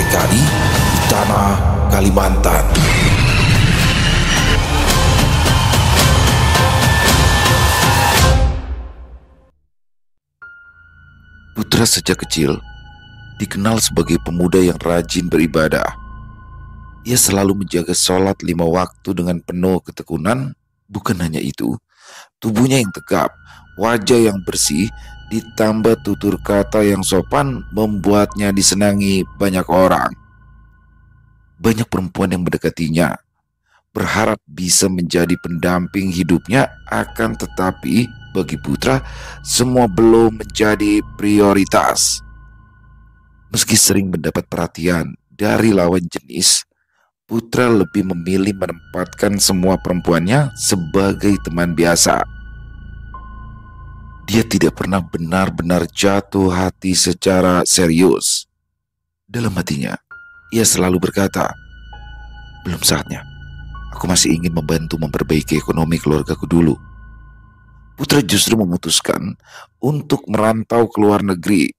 TKI di tanah Kalimantan. Putra sejak kecil dikenal sebagai pemuda yang rajin beribadah. Ia selalu menjaga sholat 5 waktu dengan penuh ketekunan. Bukan hanya itu, tubuhnya yang tegap, wajah yang bersih, ditambah tutur kata yang sopan membuatnya disenangi banyak orang. Banyak perempuan yang mendekatinya, berharap bisa menjadi pendamping hidupnya, akan tetapi bagi Putra semua belum menjadi prioritas. Meski sering mendapat perhatian dari lawan jenis, Putra lebih memilih menempatkan semua perempuannya sebagai teman biasa. Dia tidak pernah benar-benar jatuh hati secara serius. Dalam hatinya, ia selalu berkata, "Belum saatnya. Aku masih ingin membantu memperbaiki ekonomi keluargaku dulu." Putra justru memutuskan untuk merantau ke luar negeri.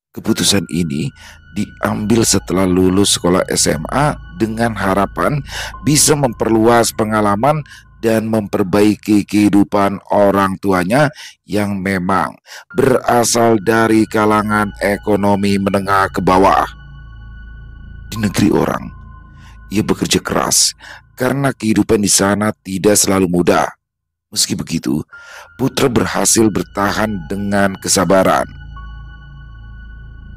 Keputusan ini diambil setelah lulus sekolah SMA dengan harapan bisa memperluas pengalaman dan memperbaiki kehidupan orang tuanya yang memang berasal dari kalangan ekonomi menengah ke bawah. Di negeri orang, ia bekerja keras karena kehidupan di sana tidak selalu mudah. Meski begitu, Putra berhasil bertahan dengan kesabaran.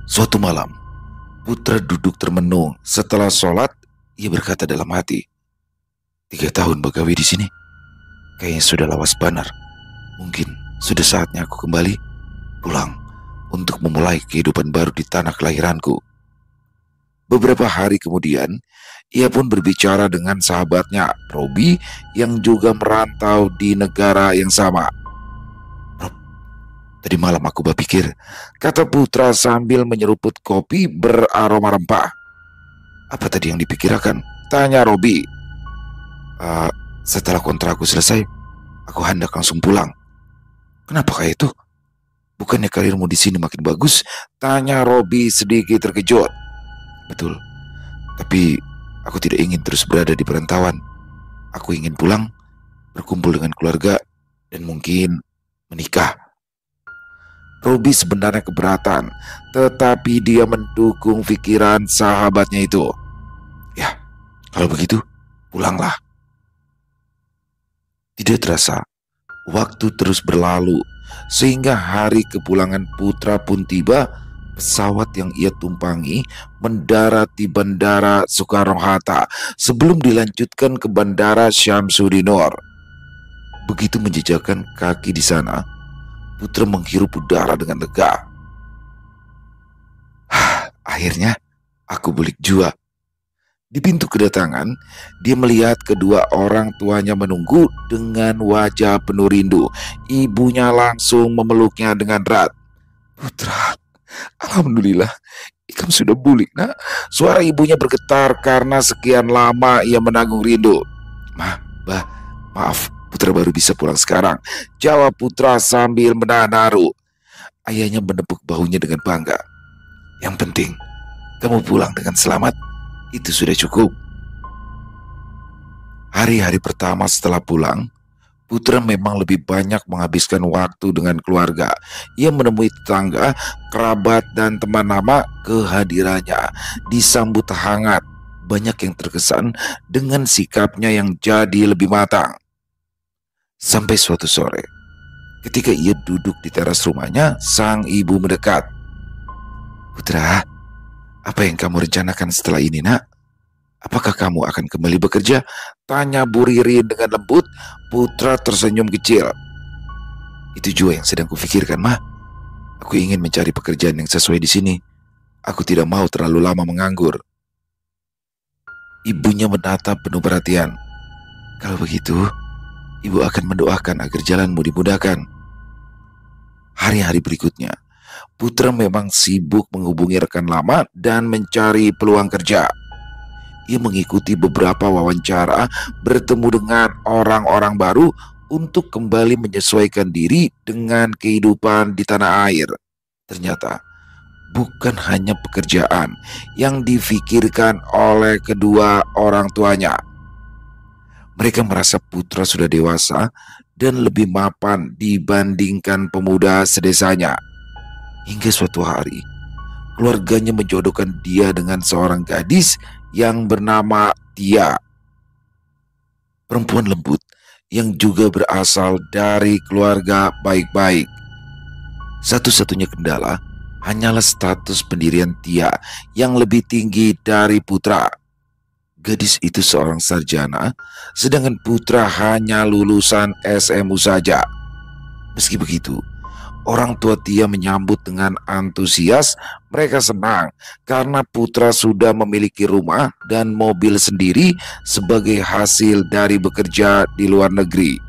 Suatu malam, Putra duduk termenung. Setelah sholat, ia berkata dalam hati, 3 tahun begawi di sini, kayaknya sudah lawas banar. Mungkin sudah saatnya aku kembali pulang untuk memulai kehidupan baru di tanah kelahiranku. Beberapa hari kemudian, ia pun berbicara dengan sahabatnya, Robi, yang juga merantau di negara yang sama. "Rob, tadi malam aku berpikir," kata Putra sambil menyeruput kopi beraroma rempah. "Apa tadi yang dipikirkan?" tanya Robi. Setelah kontrakku selesai, aku hendak langsung pulang." "Kenapa kayak itu? Bukannya karirmu di sini makin bagus?" tanya Robi sedikit terkejut. "Betul, tapi aku tidak ingin terus berada di perantauan. Aku ingin pulang, berkumpul dengan keluarga, dan mungkin menikah." Robi sebenarnya keberatan, tetapi dia mendukung pikiran sahabatnya itu. "Ya, kalau begitu, pulanglah." Tidak terasa, waktu terus berlalu, sehingga hari kepulangan Putra pun tiba. Pesawat yang ia tumpangi mendarat di Bandara Soekarno-Hatta sebelum dilanjutkan ke Bandara Syamsuddinur. Begitu menjejakkan kaki di sana, Putra menghirup udara dengan lega. Akhirnya, aku balik jua. Di pintu kedatangan, dia melihat kedua orang tuanya menunggu dengan wajah penuh rindu. Ibunya langsung memeluknya dengan erat. "Putra, alhamdulillah, Ikam sudah pulih, nak." Suara ibunya bergetar karena sekian lama ia menanggung rindu. Bah, maaf, Putra baru bisa pulang sekarang," jawab Putra sambil menahan haru. Ayahnya menepuk bahunya dengan bangga. "Yang penting, kamu pulang dengan selamat. Itu sudah cukup." Hari-hari pertama setelah pulang, Putra memang lebih banyak menghabiskan waktu dengan keluarga. Ia menemui tetangga, kerabat, dan teman lama. Kehadirannya disambut hangat. Banyak yang terkesan dengan sikapnya yang jadi lebih matang. Sampai suatu sore, ketika ia duduk di teras rumahnya, sang ibu mendekat. "Putra, apa yang kamu rencanakan setelah ini, nak? Apakah kamu akan kembali bekerja?" tanya Bu Ririn dengan lembut. Putra tersenyum kecil. "Itu juga yang sedang kupikirkan, Ma. Aku ingin mencari pekerjaan yang sesuai di sini. Aku tidak mau terlalu lama menganggur." Ibunya menatap penuh perhatian. "Kalau begitu, Ibu akan mendoakan agar jalanmu dimudahkan." Hari-hari berikutnya, Putra memang sibuk menghubungi rekan lama dan mencari peluang kerja. Ia mengikuti beberapa wawancara, bertemu dengan orang-orang baru untuk kembali menyesuaikan diri dengan kehidupan di tanah air. Ternyata bukan hanya pekerjaan yang difikirkan oleh kedua orang tuanya. Mereka merasa putra sudah dewasa dan lebih mapan dibandingkan pemuda sedesanya. Hingga suatu hari, keluarganya menjodohkan dia dengan seorang gadis yang bernama Tia. Perempuan lembut yang juga berasal dari keluarga baik-baik. Satu-satunya kendala hanyalah status pendirian Tia yang lebih tinggi dari putra. Gadis itu seorang sarjana, sedangkan putra hanya lulusan SMU saja. Meski begitu, orang tua Tia menyambut dengan antusias. Mereka senang karena putra sudah memiliki rumah dan mobil sendiri sebagai hasil dari bekerja di luar negeri.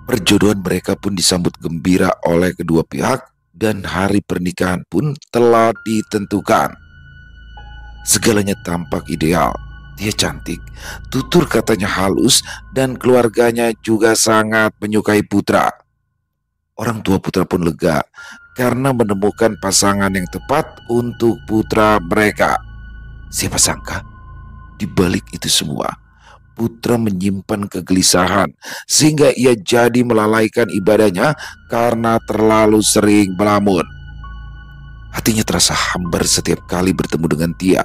Perjodohan mereka pun disambut gembira oleh kedua pihak dan hari pernikahan pun telah ditentukan. Segalanya tampak ideal. Dia cantik, tutur katanya halus, dan keluarganya juga sangat menyukai putra. Orang tua putra pun lega karena menemukan pasangan yang tepat untuk putra mereka. Siapa sangka, di balik itu semua, putra menyimpan kegelisahan sehingga ia jadi melalaikan ibadahnya karena terlalu sering melamun. Hatinya terasa hambar setiap kali bertemu dengan Tia.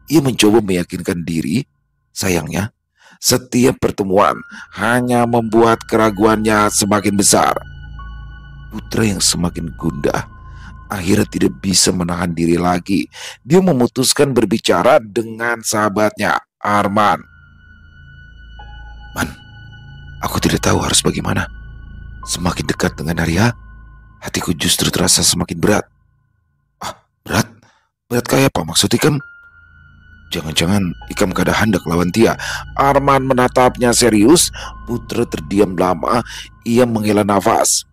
Ia mencoba meyakinkan diri, sayangnya setiap pertemuan hanya membuat keraguannya semakin besar. Putra yang semakin gundah akhirnya tidak bisa menahan diri lagi. Dia memutuskan berbicara dengan sahabatnya, Arman. Man, aku tidak tahu harus bagaimana. Semakin dekat dengan Arya, hatiku justru terasa semakin berat. Ah, berat? Berat kayak apa maksud Ikam? Jangan-jangan Ikam kada hendak lawan Tia. Arman menatapnya serius. Putra terdiam lama. Ia menghela nafas.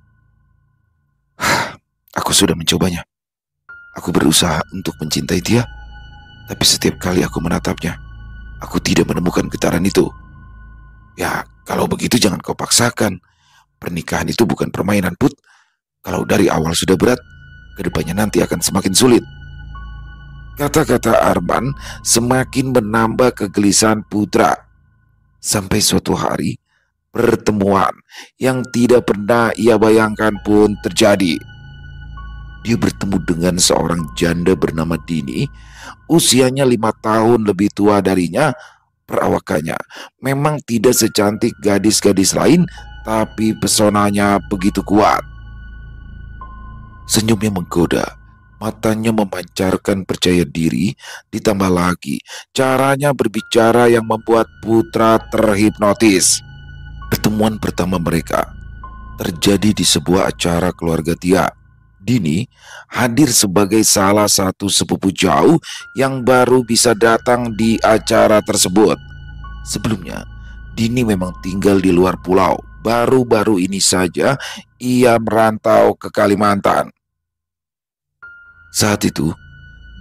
Aku sudah mencobanya. Aku berusaha untuk mencintai Tia, tapi setiap kali aku menatapnya, aku tidak menemukan getaran itu. Ya, kalau begitu jangan kau paksakan. Pernikahan itu bukan permainan, Put. Kalau dari awal sudah berat, kedepannya nanti akan semakin sulit. Kata-kata Arman semakin menambah kegelisahan putra. Sampai suatu hari, pertemuan yang tidak pernah ia bayangkan pun terjadi. Dia bertemu dengan seorang janda bernama Dini. Usianya 5 tahun lebih tua darinya. Perawakannya memang tidak secantik gadis-gadis lain, tapi pesonanya begitu kuat. Senyumnya menggoda, matanya memancarkan percaya diri, ditambah lagi caranya berbicara yang membuat putra terhipnotis. Pertemuan pertama mereka terjadi di sebuah acara keluarga Tia. Dini hadir sebagai salah satu sepupu jauh yang baru bisa datang di acara tersebut. Sebelumnya, Dini memang tinggal di luar pulau. Baru-baru ini saja ia merantau ke Kalimantan. Saat itu,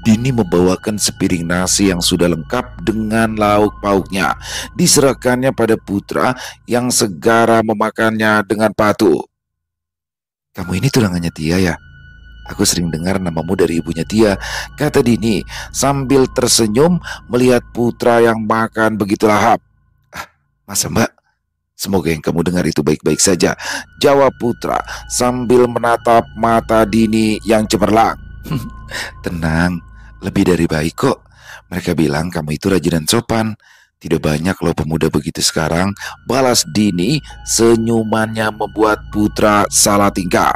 Dini membawakan sepiring nasi yang sudah lengkap dengan lauk pauknya. Diserahkannya pada putra yang segera memakannya dengan patuh. Kamu ini tunangannya Tia ya? Aku sering dengar namamu dari ibunya Tia, kata Dini sambil tersenyum melihat putra yang makan begitu lahap. Ah, masa mbak? Semoga yang kamu dengar itu baik-baik saja, jawab putra sambil menatap mata Dini yang cemerlang. Tenang, lebih dari baik kok. Mereka bilang kamu itu rajin dan sopan. Tidak banyak loh pemuda begitu sekarang, balas Dini. Senyumannya membuat putra salah tingkah.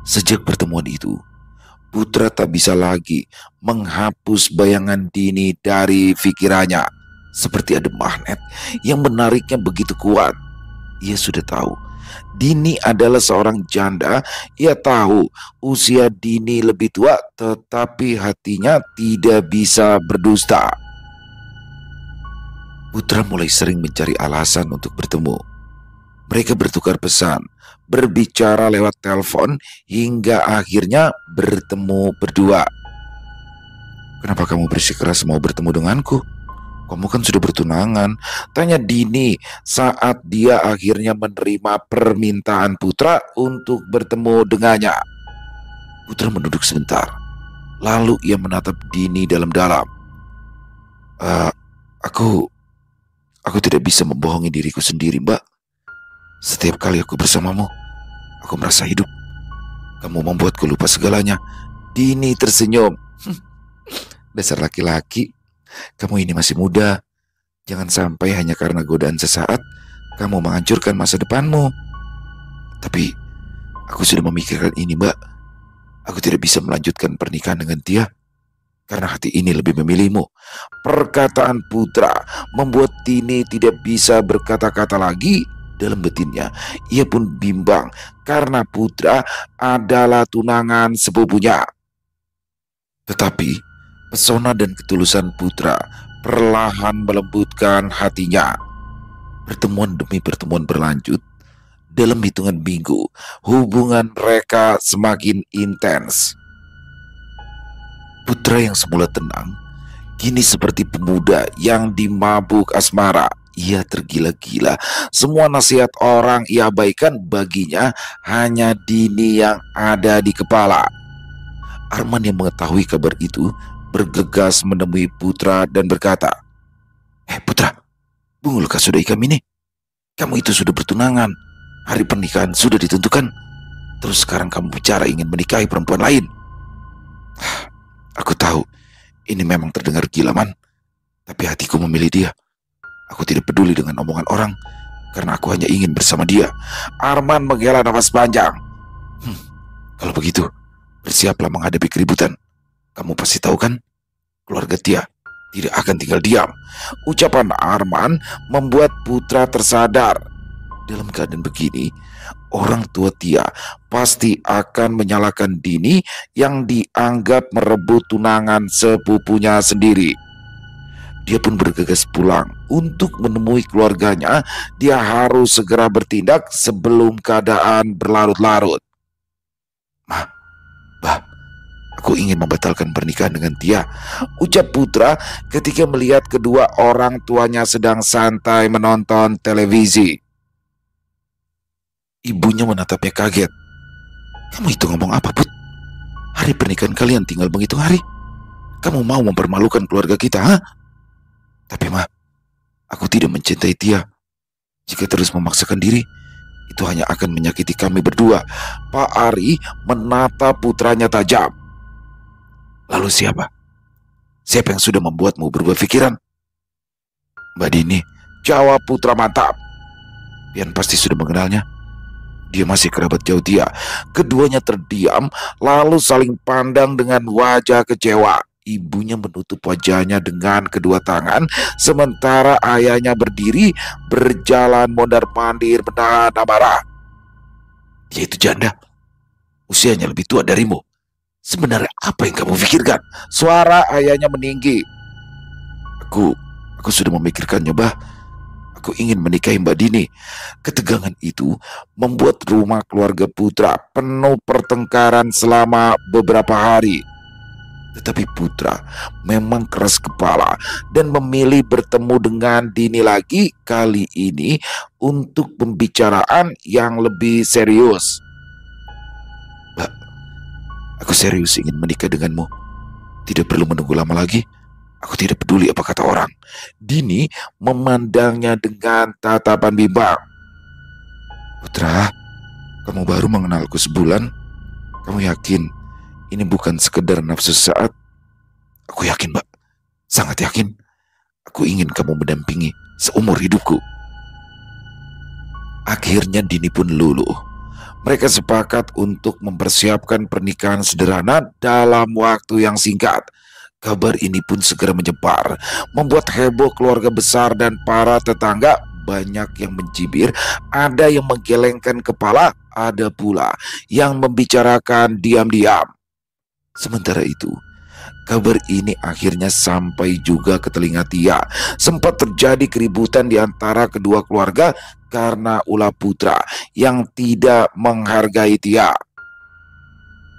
Sejak pertemuan itu, putra tak bisa lagi menghapus bayangan Dini dari pikirannya. Seperti ada magnet yang menariknya begitu kuat. Ia sudah tahu Dini adalah seorang janda. Ia tahu usia Dini lebih tua, tetapi hatinya tidak bisa berdusta. Putra mulai sering mencari alasan untuk bertemu. Mereka bertukar pesan, berbicara lewat telepon, hingga akhirnya bertemu berdua. Kenapa kamu bersikeras mau bertemu denganku? Kamu kan sudah bertunangan, tanya Dini saat dia akhirnya menerima permintaan putra untuk bertemu dengannya. Putra menunduk sebentar. Lalu ia menatap Dini dalam-dalam. "Eh, aku aku tidak bisa membohongi diriku sendiri, Mbak. Setiap kali aku bersamamu, aku merasa hidup. Kamu membuatku lupa segalanya." Dini tersenyum. "Dasar laki-laki, kamu ini masih muda. Jangan sampai hanya karena godaan sesaat, kamu menghancurkan masa depanmu." "Tapi, aku sudah memikirkan ini, Mbak. Aku tidak bisa melanjutkan pernikahan dengan dia, karena hati ini lebih memilihmu." Perkataan Putra membuat Dini tidak bisa berkata-kata lagi. Dalam batinnya, ia pun bimbang karena Putra adalah tunangan sepupunya. Tetapi, pesona dan ketulusan Putra perlahan melembutkan hatinya. Pertemuan demi pertemuan berlanjut. Dalam hitungan minggu, hubungan mereka semakin intens. Putra yang semula tenang, kini seperti pemuda yang dimabuk asmara. Ia tergila-gila. Semua nasihat orang ia abaikan, baginya hanya Dini yang ada di kepala. Arman yang mengetahui kabar itu bergegas menemui Putra dan berkata, Putra, bungulkah sudah ikam ini? Kamu itu sudah bertunangan. Hari pernikahan sudah ditentukan. Terus sekarang kamu bicara ingin menikahi perempuan lain." "Aku tahu ini memang terdengar gila, Man. Tapi hatiku memilih dia. Aku tidak peduli dengan omongan orang, karena aku hanya ingin bersama dia." Arman menghela nafas panjang. "Kalau begitu, bersiaplah menghadapi keributan. Kamu pasti tahu kan, keluarga Tia tidak akan tinggal diam." Ucapan Arman membuat Putra tersadar. Dalam keadaan begini, orang tua Tia pasti akan menyalahkan Dini yang dianggap merebut tunangan sepupunya sendiri. Dia pun bergegas pulang untuk menemui keluarganya. Dia harus segera bertindak sebelum keadaan berlarut-larut. "Bah, aku ingin membatalkan pernikahan dengan Tia," ucap Putra ketika melihat kedua orang tuanya sedang santai menonton televisi. Ibunya menatapnya kaget. "Kamu itu ngomong apa, Put? Hari pernikahan kalian tinggal menghitung hari. Kamu mau mempermalukan keluarga kita, ha?" "Tapi, Ma, aku tidak mencintai Tia. Jika terus memaksakan diri, itu hanya akan menyakiti kami berdua." Pak Ari menatap putranya tajam. "Lalu siapa? Siapa yang sudah membuatmu berubah pikiran?" "Mbak Dini," jawab Putra mantap. "Pian pasti sudah mengenalnya. Dia masih kerabat jauh Tia." Keduanya terdiam, lalu saling pandang dengan wajah kecewa. Ibunya menutup wajahnya dengan kedua tangan, sementara ayahnya berdiri berjalan mondar-mandir menahan amarah. "Dia itu janda. Usianya lebih tua darimu. Sebenarnya apa yang kamu pikirkan?" Suara ayahnya meninggi. Aku sudah memikirkannya, Bah. Aku ingin menikahi Mbak Dini." Ketegangan itu membuat rumah keluarga Putra penuh pertengkaran selama beberapa hari. Tetapi Putra memang keras kepala dan memilih bertemu dengan Dini lagi, kali ini untuk pembicaraan yang lebih serius. "Mbak, aku serius ingin menikah denganmu. Tidak perlu menunggu lama lagi. Aku tidak peduli apa kata orang." Dini memandangnya dengan tatapan bimbang. "Putra, kamu baru mengenalku sebulan. Kamu yakin ini bukan sekedar nafsu sesaat?" "Aku yakin, Mbak. Sangat yakin. Aku ingin kamu mendampingi seumur hidupku." Akhirnya Dini pun luluh. Mereka sepakat untuk mempersiapkan pernikahan sederhana dalam waktu yang singkat. Kabar ini pun segera menyebar, membuat heboh keluarga besar dan para tetangga. Banyak yang mencibir, ada yang menggelengkan kepala, ada pula yang membicarakan diam-diam. Sementara itu, kabar ini akhirnya sampai juga ke telinga Tia. Sempat terjadi keributan di antara kedua keluarga karena ulah Putra yang tidak menghargai Tia.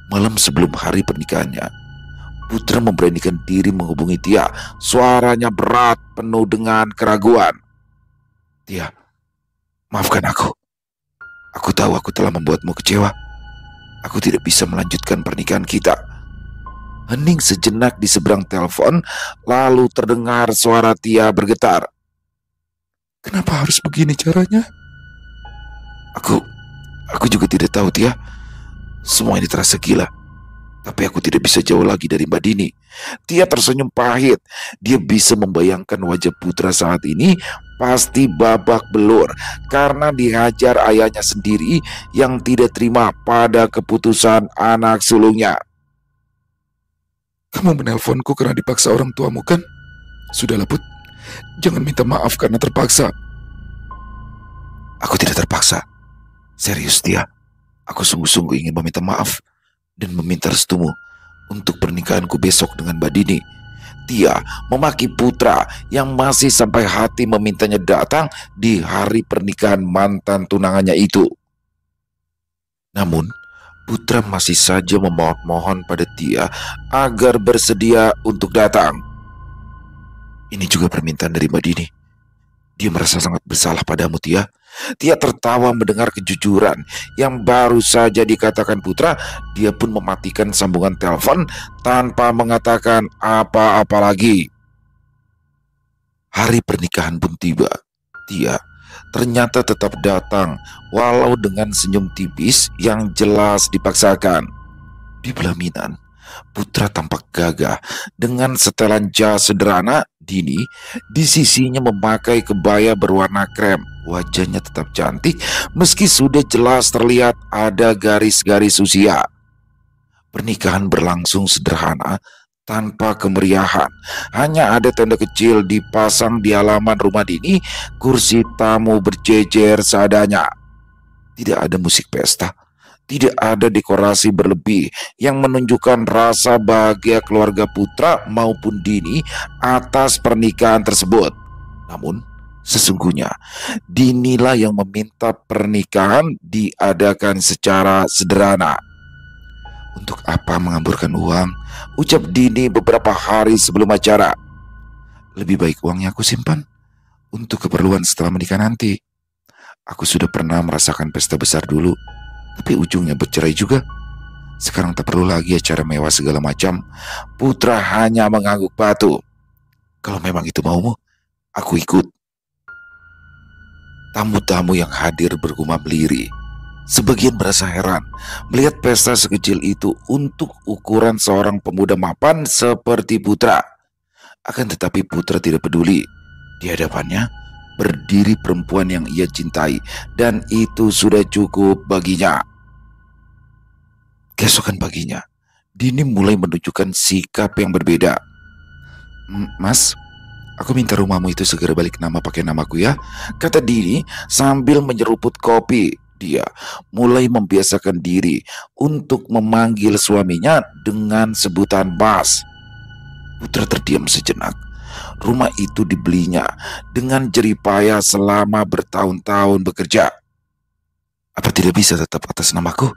Malam sebelum hari pernikahannya, Putra memberanikan diri menghubungi Tia. Suaranya berat, penuh dengan keraguan. "Tia, maafkan aku. Aku tahu aku telah membuatmu kecewa. Aku tidak bisa melanjutkan pernikahan kita. Hening sejenak di seberang telepon, lalu terdengar suara Tia bergetar. Kenapa harus begini caranya? Aku juga tidak tahu, Tia. Semua ini terasa gila. Tapi aku tidak bisa jauh lagi dari Mbak Dini. Tia tersenyum pahit. Dia bisa membayangkan wajah putra saat ini pasti babak belur karena dihajar ayahnya sendiri yang tidak terima pada keputusan anak sulungnya. Kamu menelponku karena dipaksa orang tuamu, kan? Sudahlah, Put. Jangan minta maaf karena terpaksa. Aku tidak terpaksa. Serius, Tia. Aku sungguh-sungguh ingin meminta maaf dan meminta restumu untuk pernikahanku besok dengan Mbak Dini. Tia memaki putra yang masih sampai hati memintanya datang di hari pernikahan mantan tunangannya itu. Namun, putra masih saja memohon pada Tia agar bersedia untuk datang. Ini juga permintaan dari Mbak Dini. Dia merasa sangat bersalah padamu, Tia. Tia tertawa mendengar kejujuran yang baru saja dikatakan putra. Dia pun mematikan sambungan telepon tanpa mengatakan apa-apa lagi. Hari pernikahan pun tiba. Tia ternyata tetap datang, walau dengan senyum tipis yang jelas dipaksakan. Di pelaminan, putra tampak gagah dengan setelan jas sederhana. Dini di sisinya memakai kebaya berwarna krem. Wajahnya tetap cantik meski sudah jelas terlihat ada garis-garis usia. Pernikahan berlangsung sederhana tanpa kemeriahan. Hanya ada tenda kecil dipasang di halaman rumah Dini, kursi tamu berjejer seadanya. Tidak ada musik pesta. Tidak ada dekorasi berlebih yang menunjukkan rasa bahagia keluarga putra maupun Dini atas pernikahan tersebut. Namun, sesungguhnya Dinilah yang meminta pernikahan diadakan secara sederhana. Untuk apa mengamburkan uang? Ucap Dini beberapa hari sebelum acara. Lebih baik uangnya aku simpan untuk keperluan setelah menikah nanti. Aku sudah pernah merasakan pesta besar dulu, tapi ujungnya bercerai juga. Sekarang tak perlu lagi acara mewah segala macam. Putra hanya mengangguk batu. Kalau memang itu maumu, aku ikut. Tamu-tamu yang hadir bergumam lirih. Sebagian merasa heran melihat pesta sekecil itu untuk ukuran seorang pemuda mapan seperti putra. Akan tetapi putra tidak peduli. Di hadapannya berdiri perempuan yang ia cintai, dan itu sudah cukup baginya. Keesokan paginya, Dini mulai menunjukkan sikap yang berbeda. Mas, aku minta rumahmu itu segera balik nama pakai namaku ya, kata Dini sambil menyeruput kopi. Dia mulai membiasakan diri untuk memanggil suaminya dengan sebutan Mas. Putra terdiam sejenak. Rumah itu dibelinya dengan jeripaya selama bertahun-tahun bekerja. Apa tidak bisa tetap atas namaku?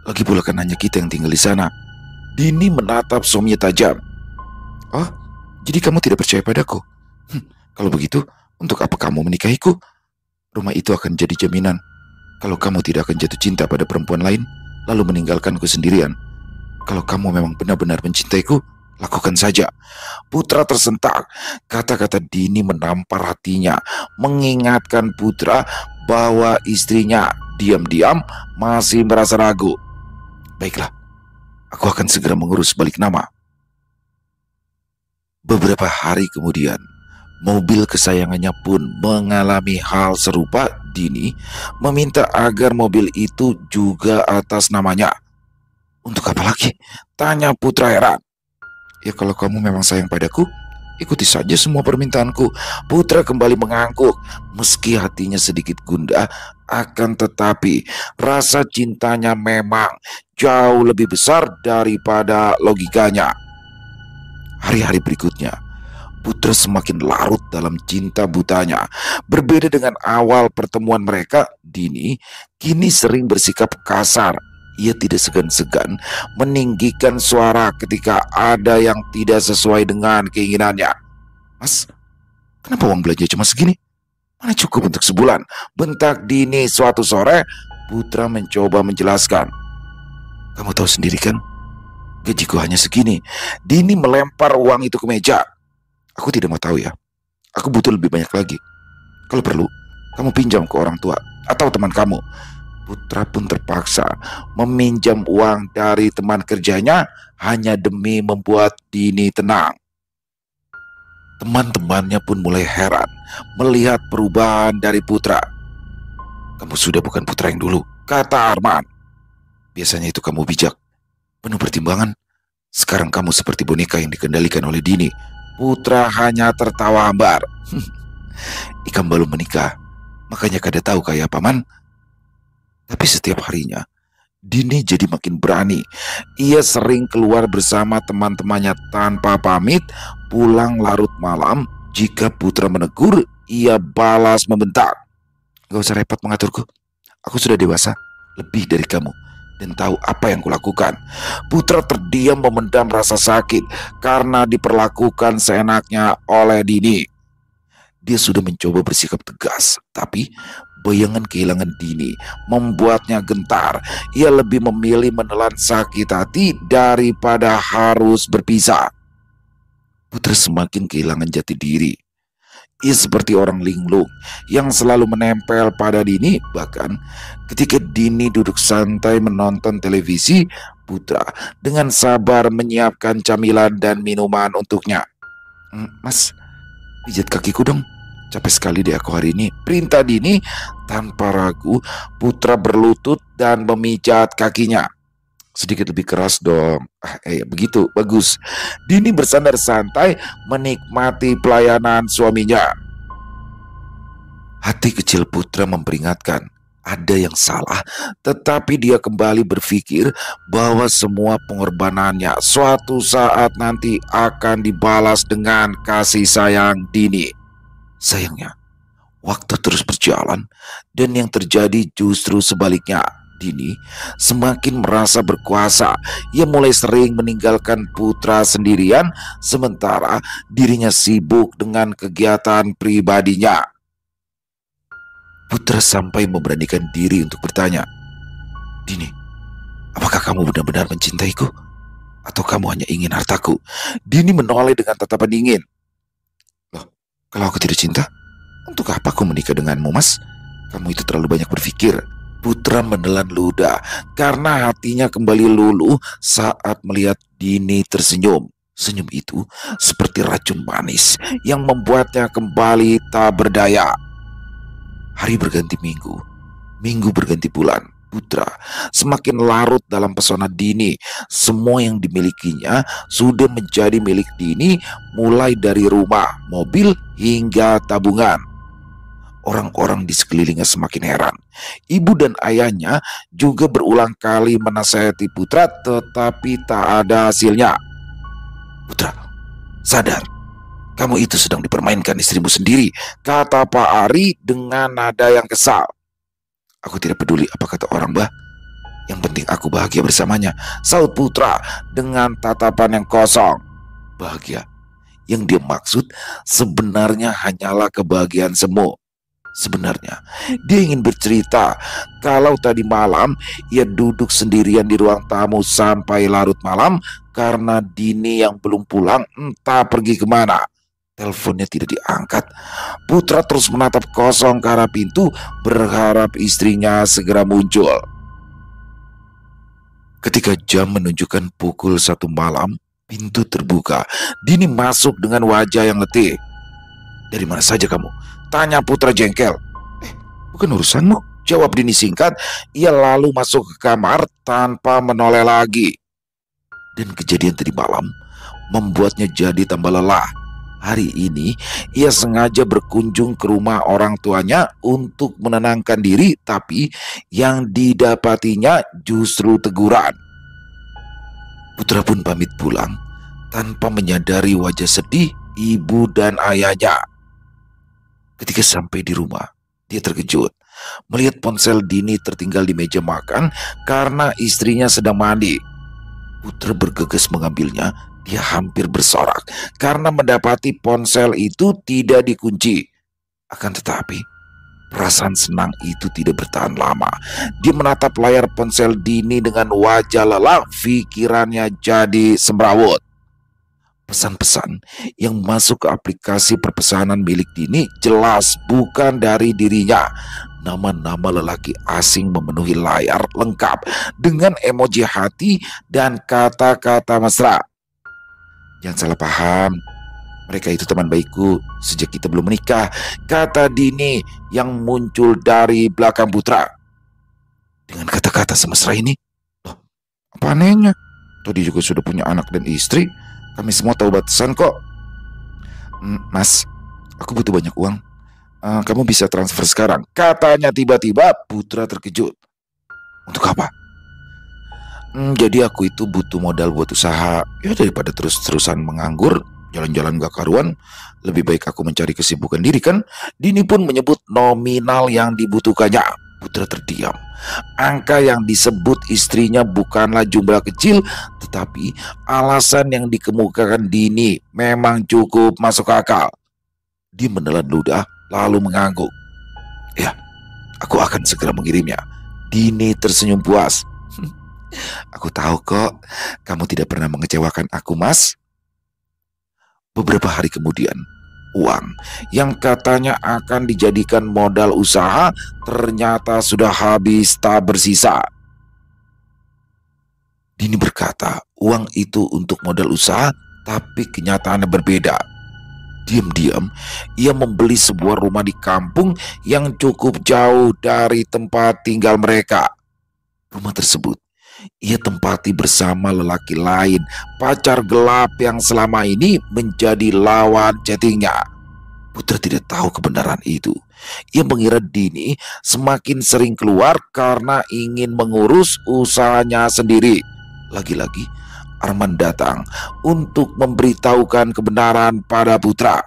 Lagi pula kan hanya kita yang tinggal di sana. Dini menatap suaminya tajam. Oh, jadi kamu tidak percaya padaku? Kalau begitu, untuk apa kamu menikahiku? Rumah itu akan jadi jaminan kalau kamu tidak akan jatuh cinta pada perempuan lain, lalu meninggalkanku sendirian. Kalau kamu memang benar-benar mencintaiku, lakukan saja. Putra tersentak. Kata-kata Dini menampar hatinya, mengingatkan Putra bahwa istrinya diam-diam masih merasa ragu. Baiklah, aku akan segera mengurus balik nama. Beberapa hari kemudian, mobil kesayangannya pun mengalami hal serupa. Dini meminta agar mobil itu juga atas namanya. Untuk apa lagi? Tanya Putra heran. Ya kalau kamu memang sayang padaku, ikuti saja semua permintaanku. Putra kembali mengangguk. Meski hatinya sedikit gundah, akan tetapi rasa cintanya memang jauh lebih besar daripada logikanya. Hari-hari berikutnya, Putra semakin larut dalam cinta butanya. Berbeda dengan awal pertemuan mereka, Dini kini sering bersikap kasar. Ia tidak segan-segan meninggikan suara ketika ada yang tidak sesuai dengan keinginannya. Mas, kenapa uang belanja cuma segini? Mana cukup untuk sebulan? Bentak Dini suatu sore. Putra mencoba menjelaskan. Kamu tahu sendiri kan, gajiku hanya segini. Dini melempar uang itu ke meja. Aku tidak mau tahu ya. Aku butuh lebih banyak lagi. Kalau perlu, kamu pinjam ke orang tua atau teman kamu. Putra pun terpaksa meminjam uang dari teman kerjanya hanya demi membuat Dini tenang. Teman-temannya pun mulai heran melihat perubahan dari Putra. Kamu sudah bukan Putra yang dulu, kata Arman. Biasanya itu kamu bijak, penuh pertimbangan. Sekarang kamu seperti boneka yang dikendalikan oleh Dini. Putra hanya tertawa hambar. Ikam belum menikah, makanya kada tahu kayak paman. Tapi setiap harinya, Dini jadi makin berani. Ia sering keluar bersama teman-temannya tanpa pamit, pulang larut malam. Jika Putra menegur, ia balas membentak. Gak usah repot mengaturku. Aku sudah dewasa, lebih dari kamu, dan tahu apa yang kulakukan. Putra terdiam memendam rasa sakit karena diperlakukan seenaknya oleh Dini. Dia sudah mencoba bersikap tegas, tapi bayangan kehilangan Dini membuatnya gentar. Ia lebih memilih menelan sakit hati daripada harus berpisah. Putra semakin kehilangan jati diri. Ia seperti orang linglung yang selalu menempel pada Dini. Bahkan ketika Dini duduk santai menonton televisi, Putra dengan sabar menyiapkan camilan dan minuman untuknya. Mas, pijat kakiku dong. Capek sekali deh aku hari ini, perintah Dini. Tanpa ragu, Putra berlutut dan memijat kakinya. Sedikit lebih keras dong. Begitu, bagus. Dini bersandar santai menikmati pelayanan suaminya. Hati kecil Putra memperingatkan ada yang salah, tetapi dia kembali berpikir bahwa semua pengorbanannya suatu saat nanti akan dibalas dengan kasih sayang Dini. Sayangnya, waktu terus berjalan dan yang terjadi justru sebaliknya. Dini semakin merasa berkuasa. Ia mulai sering meninggalkan Putra sendirian, sementara dirinya sibuk dengan kegiatan pribadinya. Putra sampai memberanikan diri untuk bertanya, Dini, apakah kamu benar-benar mencintaiku? Atau kamu hanya ingin hartaku? Dini menoleh dengan tatapan dingin. Loh, kalau aku tidak cinta, untuk apa aku menikah denganmu, Mas? Kamu itu terlalu banyak berpikir. Putra menelan ludah karena hatinya kembali luluh saat melihat Dini tersenyum. Senyum itu seperti racun manis yang membuatnya kembali tak berdaya. Hari berganti minggu, minggu berganti bulan. Putra semakin larut dalam pesona Dini. Semua yang dimilikinya sudah menjadi milik Dini, mulai dari rumah, mobil, hingga tabungan. Orang-orang di sekelilingnya semakin heran. Ibu dan ayahnya juga berulang kali menasihati Putra, tetapi tak ada hasilnya. Putra, sadar, kamu itu sedang dipermainkan istrimu sendiri, kata Pak Ari dengan nada yang kesal. Aku tidak peduli apa kata orang, Mbah. Yang penting aku bahagia bersamanya, saut Putra dengan tatapan yang kosong. Bahagia yang dia maksud sebenarnya hanyalah kebahagiaan semu. Sebenarnya dia ingin bercerita kalau tadi malam ia duduk sendirian di ruang tamu sampai larut malam karena Dini yang belum pulang entah pergi kemana. Teleponnya tidak diangkat. Putra terus menatap kosong ke arah pintu, berharap istrinya segera muncul. Ketika jam menunjukkan pukul 1 malam, pintu terbuka. Dini masuk dengan wajah yang letih. Dari mana saja kamu? Tanya Putra jengkel. Bukan urusanmu, jawab Dini singkat. Ia lalu masuk ke kamar tanpa menoleh lagi. Dan kejadian tadi malam membuatnya jadi tambah lelah. Hari ini ia sengaja berkunjung ke rumah orang tuanya untuk menenangkan diri, tapi yang didapatinya justru teguran. Putra pun pamit pulang tanpa menyadari wajah sedih ibu dan ayahnya. Ketika sampai di rumah, dia terkejut melihat ponsel Dini tertinggal di meja makan karena istrinya sedang mandi. Putra bergegas mengambilnya. Dia hampir bersorak karena mendapati ponsel itu tidak dikunci. Akan tetapi, Perasaan senang itu tidak bertahan lama. Dia menatap layar ponsel Dini dengan wajah lelah, pikirannya jadi semrawut. Pesan-pesan yang masuk ke aplikasi perpesanan milik Dini jelas bukan dari dirinya. Nama-nama lelaki asing memenuhi layar lengkap dengan emoji hati dan kata-kata mesra. Jangan salah paham, mereka itu teman baikku sejak kita belum menikah, kata Dini yang muncul dari belakang Putra. Dengan kata-kata semesra ini, loh, apa anehnya? Tadi juga sudah punya anak dan istri. Kami semua tahu batasan kok. Mas, aku butuh banyak uang. Kamu bisa transfer sekarang, katanya tiba-tiba. Putra terkejut. Untuk apa? Jadi aku itu butuh modal buat usaha. Ya daripada terus-terusan menganggur, jalan-jalan gak karuan, lebih baik aku mencari kesibukan diri kan. Dini pun menyebut nominal yang dibutuhkannya. Putra terdiam. Angka yang disebut istrinya bukanlah jumlah kecil, tetapi alasan yang dikemukakan Dini memang cukup masuk akal. Dia menelan ludah lalu mengangguk. Ya, aku akan segera mengirimnya. Dini tersenyum puas. Aku tahu kok, kamu tidak pernah mengecewakan aku, Mas. Beberapa hari kemudian, uang yang katanya akan dijadikan modal usaha ternyata sudah habis tak bersisa. Dini berkata uang itu untuk modal usaha, tapi kenyataannya berbeda. Diam-diam, ia membeli sebuah rumah di kampung yang cukup jauh dari tempat tinggal mereka. Rumah tersebut ia tempati bersama lelaki lain, pacar gelap yang selama ini menjadi lawan chattingnya. Putra tidak tahu kebenaran itu. Ia mengira Dini semakin sering keluar karena ingin mengurus usahanya sendiri. Lagi-lagi Arman datang untuk memberitahukan kebenaran pada Putra.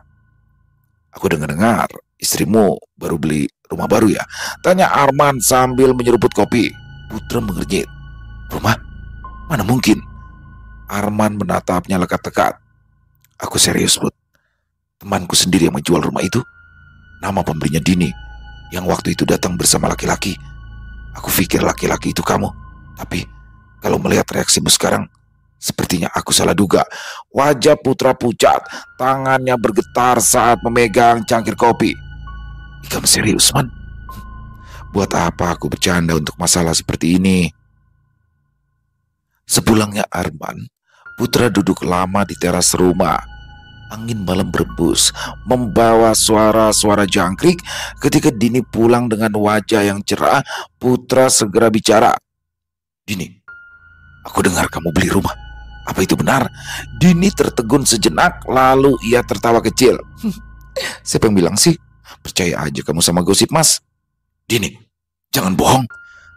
Aku dengar-dengar istrimu baru beli rumah baru ya? Tanya Arman sambil menyeruput kopi. Putra mengernyit. Rumah? Mana mungkin? Arman menatapnya lekat-lekat. Aku serius, Put. Temanku sendiri yang menjual rumah itu. Nama pembelinya Dini, yang waktu itu datang bersama laki-laki. Aku pikir laki-laki itu kamu. Tapi kalau melihat reaksimu sekarang, sepertinya aku salah duga. Wajah Putra pucat, tangannya bergetar saat memegang cangkir kopi. Kamu serius, Man? Buat apa aku bercanda untuk masalah seperti ini? Sepulangnya Arman, Putra duduk lama di teras rumah. Angin malam berembus, membawa suara-suara jangkrik. Ketika Dini pulang dengan wajah yang cerah, Putra segera bicara. Dini, aku dengar kamu beli rumah. Apa itu benar? Dini tertegun sejenak, lalu ia tertawa kecil. Siapa yang bilang sih? Percaya aja kamu sama gosip, Mas. Dini, jangan bohong.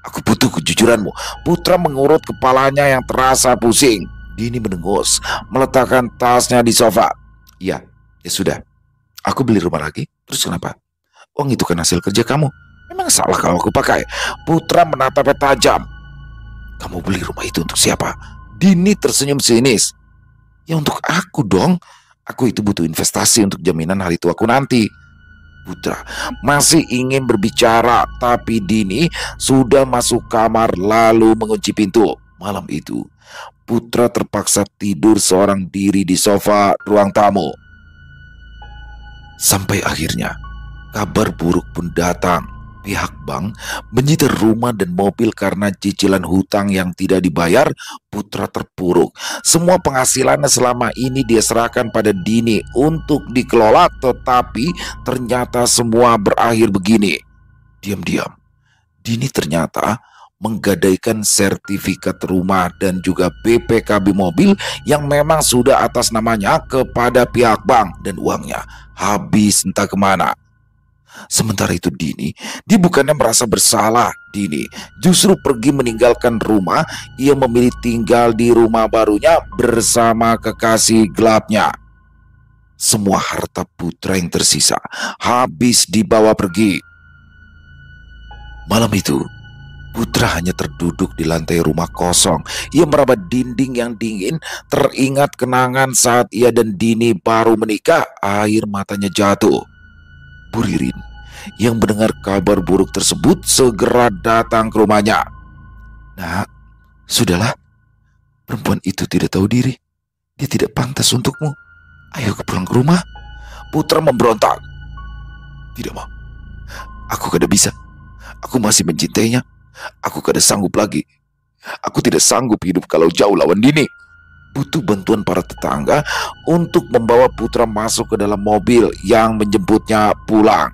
Aku butuh kejujuranmu. Putra mengurut kepalanya yang terasa pusing. Dini mendengus, meletakkan tasnya di sofa. Ya sudah. Aku beli rumah lagi. Terus kenapa? Uang itu kan hasil kerja kamu. Memang salah kalau aku pakai. Putra menatapnya tajam. Kamu beli rumah itu untuk siapa? Dini tersenyum sinis. Ya untuk aku dong. Aku itu butuh investasi untuk jaminan hari tuaku nanti. Putra masih ingin berbicara, tapi Dini sudah masuk kamar lalu mengunci pintu. Malam itu, Putra terpaksa tidur seorang diri di sofa ruang tamu. Sampai akhirnya, kabar buruk pun datang. Pihak bank menyita rumah dan mobil karena cicilan hutang yang tidak dibayar. Putra terpuruk. Semua penghasilannya selama ini dia serahkan pada Dini untuk dikelola, tetapi ternyata semua berakhir begini. Diam-diam, Dini ternyata menggadaikan sertifikat rumah dan juga BPKB mobil yang memang sudah atas namanya kepada pihak bank, dan uangnya habis entah kemana. Sementara itu Dini, dia bukannya merasa bersalah. Dini justru pergi meninggalkan rumah. Ia memilih tinggal di rumah barunya bersama kekasih gelapnya. Semua harta Putra yang tersisa habis dibawa pergi. Malam itu, Putra hanya terduduk di lantai rumah kosong. Ia meraba dinding yang dingin, teringat kenangan saat ia dan Dini baru menikah. Air matanya jatuh. Bu Ririn yang mendengar kabar buruk tersebut segera datang ke rumahnya. "Nak, sudahlah. Perempuan itu tidak tahu diri. Dia tidak pantas untukmu. Ayo pulang ke rumah." Putra memberontak. "Tidak mau. Aku kada bisa. Aku masih mencintainya. Aku kada sanggup lagi. Aku tidak sanggup hidup kalau jauh lawan Dini." Butuh bantuan para tetangga untuk membawa Putra masuk ke dalam mobil yang menjemputnya pulang.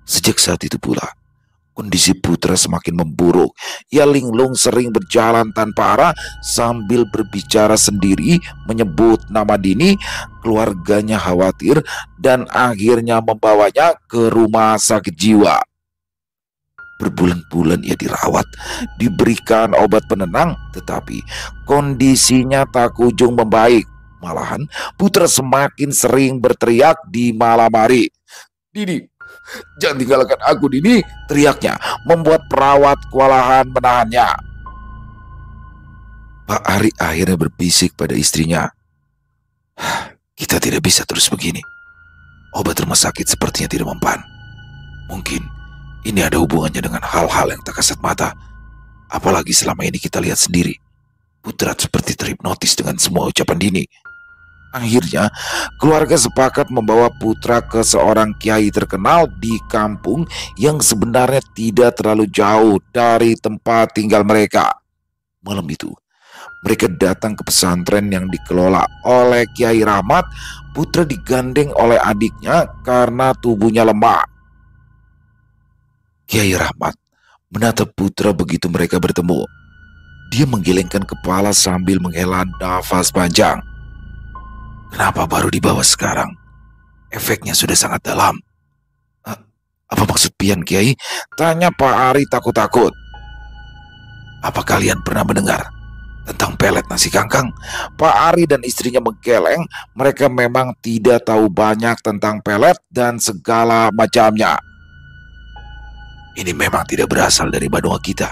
Sejak saat itu pula, kondisi Putra semakin memburuk. Ia linglung sering berjalan tanpa arah sambil berbicara sendiri, menyebut nama Dini. Keluarganya khawatir dan akhirnya membawanya ke rumah sakit jiwa. Berbulan-bulan ia dirawat, diberikan obat penenang, tetapi kondisinya tak kunjung membaik. Malahan Putra semakin sering berteriak di malam hari. "Dini, jangan tinggalkan aku, Dini!" teriaknya, membuat perawat kewalahan menahannya. Pak Ari akhirnya berbisik pada istrinya, "Kita tidak bisa terus begini. Obat rumah sakit sepertinya tidak mempan. Mungkin ini ada hubungannya dengan hal-hal yang tak kasat mata. Apalagi selama ini kita lihat sendiri, Putra seperti terhipnotis dengan semua ucapan Dini." Akhirnya, keluarga sepakat membawa Putra ke seorang kiai terkenal di kampung yang sebenarnya tidak terlalu jauh dari tempat tinggal mereka. Malam itu, mereka datang ke pesantren yang dikelola oleh Kiai Rahmat. Putra digandeng oleh adiknya karena tubuhnya lemah. Kiai Rahmat menatap Putra begitu mereka bertemu. Dia menggelengkan kepala sambil menghela nafas panjang. "Kenapa baru dibawa sekarang? Efeknya sudah sangat dalam." Apa maksud pian, Kiai?" tanya Pak Ari takut-takut. "Apa kalian pernah mendengar tentang pelet nasi kangkang?" Pak Ari dan istrinya menggeleng. Mereka memang tidak tahu banyak tentang pelet dan segala macamnya. "Ini memang tidak berasal dari Badua kita."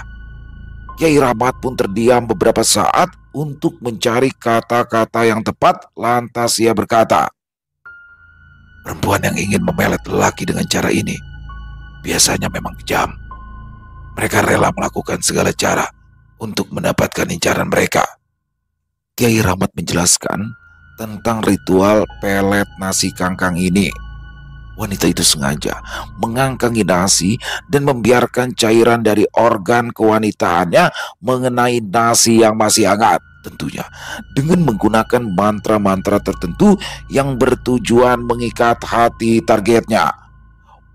Kiai Rahmat pun terdiam beberapa saat untuk mencari kata-kata yang tepat. Lantas ia berkata, "Perempuan yang ingin memelet lelaki dengan cara ini biasanya memang kejam. Mereka rela melakukan segala cara untuk mendapatkan incaran mereka." Kiai Rahmat menjelaskan tentang ritual pelet nasi kangkang ini. Wanita itu sengaja mengangkangi nasi dan membiarkan cairan dari organ kewanitaannya mengenai nasi yang masih hangat. Tentunya dengan menggunakan mantra-mantra tertentu yang bertujuan mengikat hati targetnya.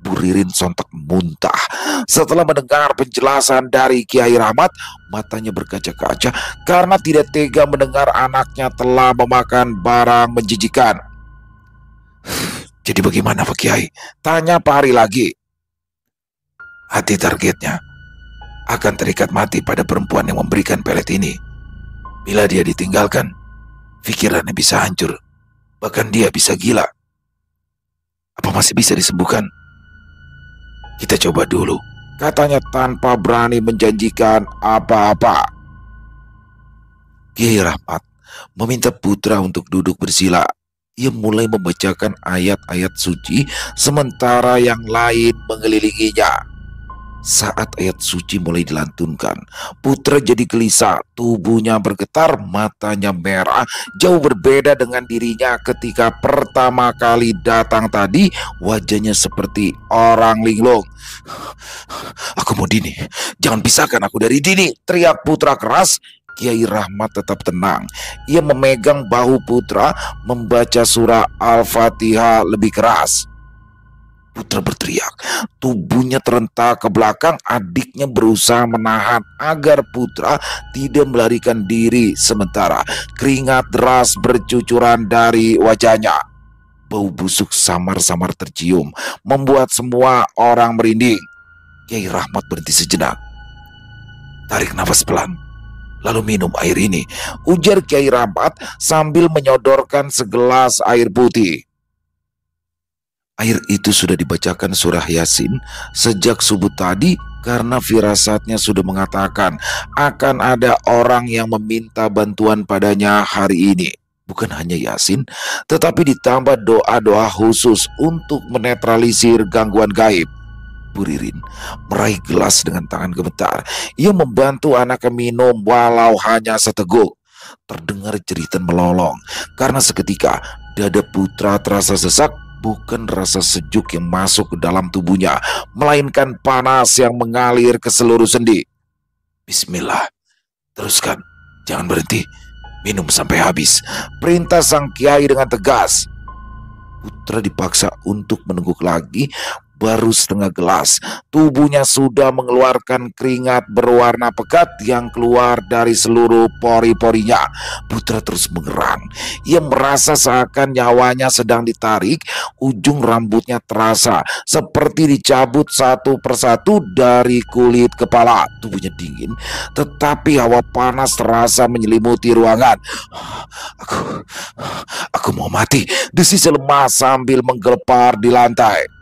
Bu Ririn sontak muntah setelah mendengar penjelasan dari Kiai Rahmat. Matanya berkaca-kaca karena tidak tega mendengar anaknya telah memakan barang menjijikan. "Jadi bagaimana Pak Kiai?" tanya Pak Ari lagi. "Hati targetnya akan terikat mati pada perempuan yang memberikan pelet ini. Bila dia ditinggalkan, pikirannya bisa hancur. Bahkan dia bisa gila. Apa masih bisa disembuhkan? Kita coba dulu," katanya tanpa berani menjanjikan apa-apa. Kiai Rahmat meminta Putra untuk duduk bersila. Ia mulai membacakan ayat-ayat suci sementara yang lain mengelilinginya. Saat ayat suci mulai dilantunkan, Putra jadi gelisah, tubuhnya bergetar, matanya merah, jauh berbeda dengan dirinya ketika pertama kali datang tadi. Wajahnya seperti orang linglung. "Aku mau Dini, jangan pisahkan aku dari Dini!" teriak Putra keras. Kiai Rahmat tetap tenang. Ia memegang bahu Putra, membaca surah Al-Fatihah lebih keras. Putra berteriak, tubuhnya terentak ke belakang. Adiknya berusaha menahan agar Putra tidak melarikan diri. Sementara keringat deras bercucuran dari wajahnya. Bau busuk samar-samar tercium, membuat semua orang merinding. Kiai Rahmat berhenti sejenak. "Tarik nafas pelan, lalu minum air ini," ujar Kiai Rahmat sambil menyodorkan segelas air putih. Air itu sudah dibacakan surah Yasin sejak subuh tadi karena firasatnya sudah mengatakan akan ada orang yang meminta bantuan padanya hari ini. Bukan hanya Yasin, tetapi ditambah doa-doa khusus untuk menetralisir gangguan gaib. Bu Ririn meraih gelas dengan tangan gemetar. Ia membantu anaknya minum walau hanya seteguk. Terdengar jeritan melolong karena seketika dada putra terasa sesak. Bukan rasa sejuk yang masuk ke dalam tubuhnya, melainkan panas yang mengalir ke seluruh sendi. Bismillah, teruskan, jangan berhenti. Minum sampai habis, perintah sang kiai dengan tegas. Putra dipaksa untuk menengguk lagi. Baru setengah gelas, tubuhnya sudah mengeluarkan keringat berwarna pekat yang keluar dari seluruh pori-porinya. Putra terus mengerang. Ia merasa seakan nyawanya sedang ditarik. Ujung rambutnya terasa seperti dicabut satu persatu dari kulit kepala. Tubuhnya dingin, tetapi hawa panas terasa menyelimuti ruangan. Aku mau mati, desis lemah sambil menggelepar di lantai.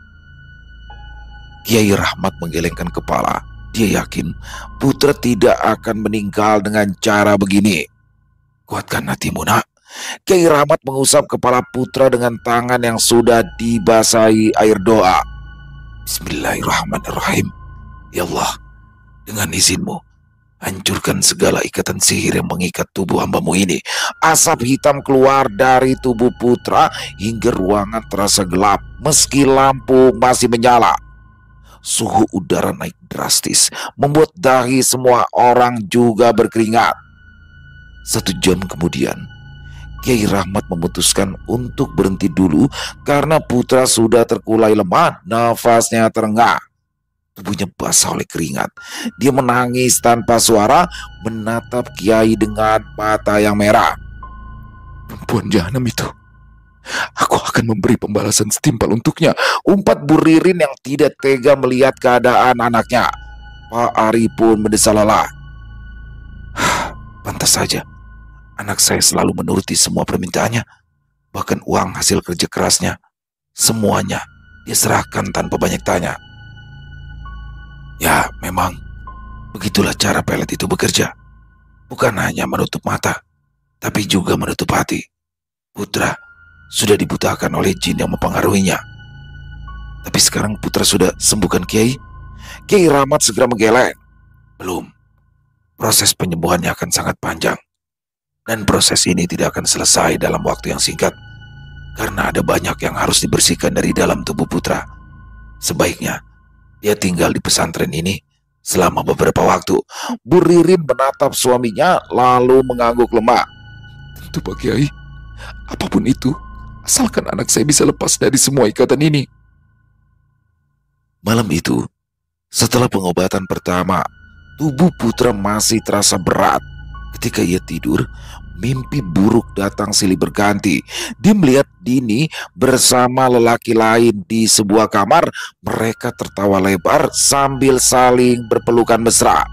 Kiai Rahmat menggelengkan kepala. Dia yakin putra tidak akan meninggal dengan cara begini. Kuatkan hatimu, nak. Kiai Rahmat mengusap kepala putra dengan tangan yang sudah dibasahi air doa. Bismillahirrahmanirrahim. Ya Allah, dengan izinmu, hancurkan segala ikatan sihir yang mengikat tubuh hambamu ini. Asap hitam keluar dari tubuh putra hingga ruangan terasa gelap meski lampu masih menyala. Suhu udara naik drastis, membuat dahi semua orang juga berkeringat. 1 jam kemudian, Kiai Rahmat memutuskan untuk berhenti dulu karena putra sudah terkulai lemah, nafasnya terengah. Tubuhnya basah oleh keringat. Dia menangis tanpa suara, menatap Kiai dengan mata yang merah. Perempuan jahanam itu, aku akan memberi pembalasan setimpal untuknya, umpat Bu Ririn yang tidak tega melihat keadaan anaknya. Pak Ari pun mendesah lelah. Pantas saja, anak saya selalu menuruti semua permintaannya. Bahkan uang hasil kerja kerasnya, semuanya dia serahkan tanpa banyak tanya. Ya, memang begitulah cara pelet itu bekerja. Bukan hanya menutup mata, tapi juga menutup hati. Putra sudah dibutakan oleh jin yang mempengaruhinya. Tapi sekarang putra sudah sembuhkan Kiai? Kiai Rahmat segera menggeleng. Belum. Proses penyembuhannya akan sangat panjang. Dan proses ini tidak akan selesai dalam waktu yang singkat. Karena ada banyak yang harus dibersihkan dari dalam tubuh putra. Sebaiknya dia tinggal di pesantren ini selama beberapa waktu. Bu Ririn menatap suaminya lalu mengangguk lemah. Tentu Pak Kiai, apapun itu, asalkan anak saya bisa lepas dari semua ikatan ini. Malam itu, setelah pengobatan pertama, tubuh putra masih terasa berat. Ketika ia tidur, mimpi buruk datang silih berganti. Dia melihat Dini bersama lelaki lain di sebuah kamar. Mereka tertawa lebar sambil saling berpelukan mesra.